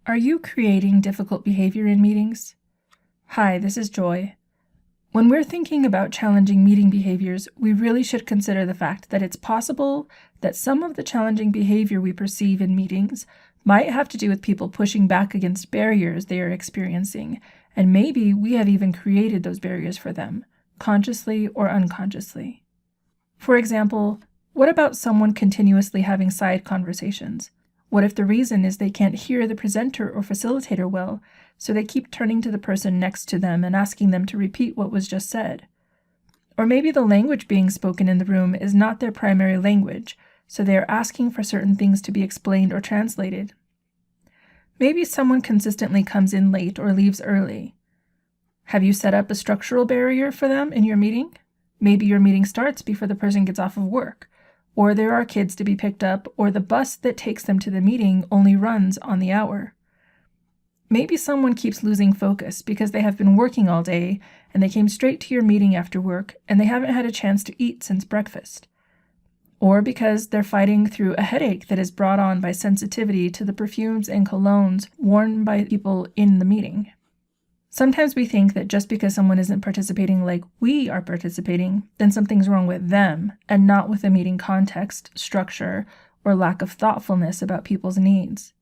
Are you creating difficult behavior in meetings? Hi, this is Joy. When we're thinking about challenging meeting behaviors, we really should consider the fact that it's possible that some of the challenging behavior we perceive in meetings might have to do with people pushing back against barriers they are experiencing, and maybe we have even created those barriers for them, consciously or unconsciously. For example, what about someone continuously having side conversations? What if the reason is they can't hear the presenter or facilitator well, so they keep turning to the person next to them and asking them to repeat what was just said? Or maybe the language being spoken in the room is not their primary language, so they are asking for certain things to be explained or translated. Maybe someone consistently comes in late or leaves early. Have you set up a structural barrier for them in your meeting? Maybe your meeting starts before the person gets off of work, or there are kids to be picked up, or the bus that takes them to the meeting only runs on the hour. Maybe someone keeps losing focus because they have been working all day and they came straight to your meeting after work and they haven't had a chance to eat since breakfast. Or because they're fighting through a headache that is brought on by sensitivity to the perfumes and colognes worn by people in the meeting. Sometimes we think that just because someone isn't participating like we are participating, then something's wrong with them and not with the meeting context, structure, or lack of thoughtfulness about people's needs.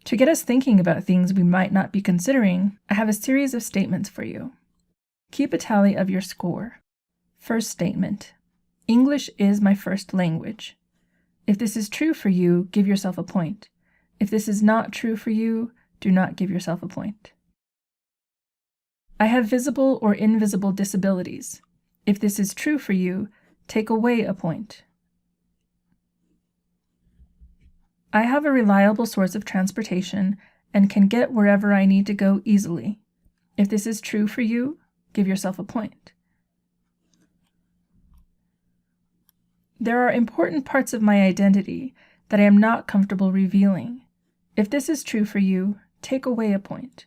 To get us thinking about things we might not be considering, I have a series of statements for you. Keep a tally of your score. First statement: English is my first language. If this is true for you, give yourself a point. If this is not true for you, do not give yourself a point. I have visible or invisible disabilities. If this is true for you, take away a point. I have a reliable source of transportation and can get wherever I need to go easily. If this is true for you, give yourself a point. There are important parts of my identity that I am not comfortable revealing. If this is true for you, take away a point.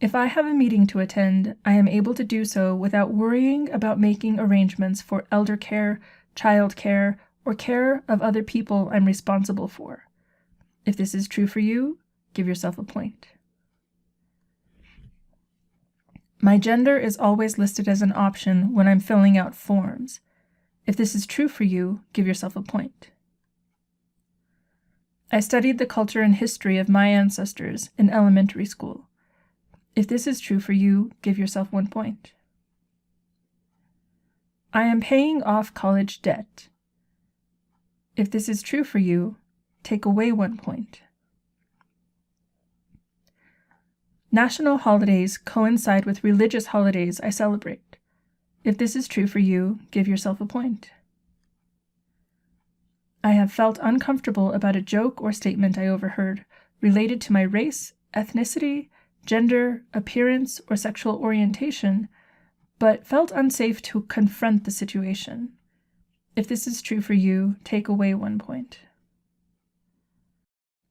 If I have a meeting to attend, I am able to do so without worrying about making arrangements for elder care, child care, or care of other people I'm responsible for. If this is true for you, give yourself a point. My gender is always listed as an option when I'm filling out forms. If this is true for you, give yourself a point. I studied the culture and history of my ancestors in elementary school. If this is true for you, give yourself 1 point. I am paying off college debt. If this is true for you, take away 1 point. National holidays coincide with religious holidays I celebrate. If this is true for you, give yourself a point. I have felt uncomfortable about a joke or statement I overheard related to my race, ethnicity, gender, appearance, or sexual orientation, but felt unsafe to confront the situation. If this is true for you, take away 1 point.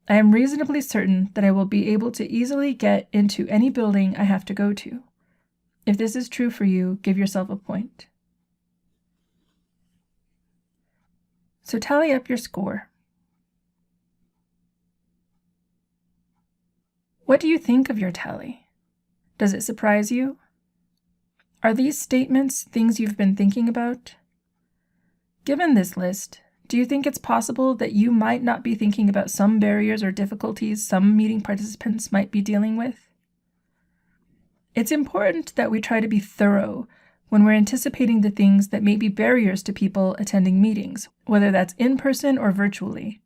I am reasonably certain that I will be able to easily get into any building I have to go to. If this is true for you, give yourself a point. So tally up your score. What do you think of your tally? Does it surprise you? Are these statements things you've been thinking about? Given this list, do you think it's possible that you might not be thinking about some barriers or difficulties some meeting participants might be dealing with? It's important that we try to be thorough when we're anticipating the things that may be barriers to people attending meetings, whether that's in person or virtually.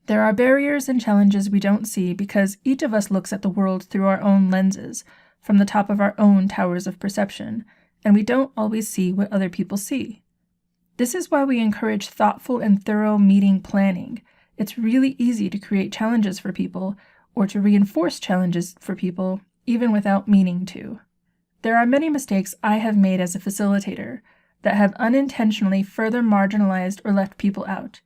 There are barriers and challenges we don't see because each of us looks at the world through our own lenses, from the top of our own towers of perception, and we don't always see what other people see. This is why we encourage thoughtful and thorough meeting planning. It's really easy to create challenges for people or to reinforce challenges for people, even without meaning to. There are many mistakes I have made as a facilitator that have unintentionally further marginalized or left people out.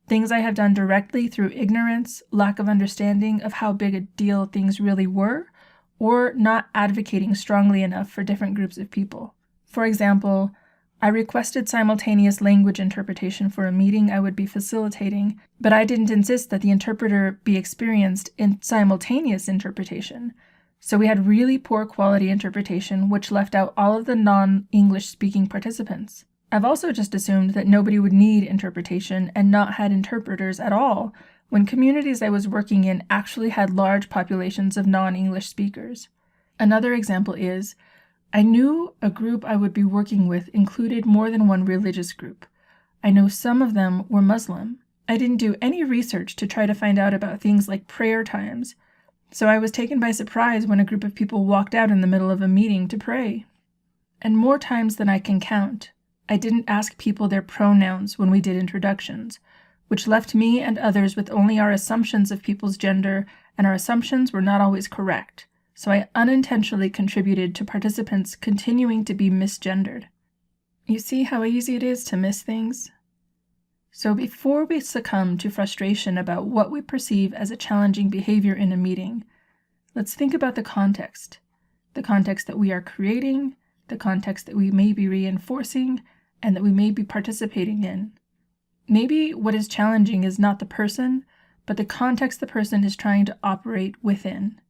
Things I have done directly through ignorance, lack of understanding of how big a deal things really were, or not advocating strongly enough for different groups of people. For example, I requested simultaneous language interpretation for a meeting I would be facilitating, but I didn't insist that the interpreter be experienced in simultaneous interpretation. So we had really poor quality interpretation, which left out all of the non-English speaking participants. I've also just assumed that nobody would need interpretation and not had interpreters at all, when communities I was working in actually had large populations of non-English speakers. Another example is, I knew a group I would be working with included more than one religious group. I know some of them were Muslim. I didn't do any research to try to find out about things like prayer times, so I was taken by surprise when a group of people walked out in the middle of a meeting to pray. And more times than I can count, I didn't ask people their pronouns when we did introductions, which left me and others with only our assumptions of people's gender, and our assumptions were not always correct. So I unintentionally contributed to participants continuing to be misgendered. You see how easy it is to miss things? So before we succumb to frustration about what we perceive as a challenging behavior in a meeting, let's think about the context that we are creating, the context that we may be reinforcing, and that we may be participating in. Maybe what is challenging is not the person, but the context the person is trying to operate within.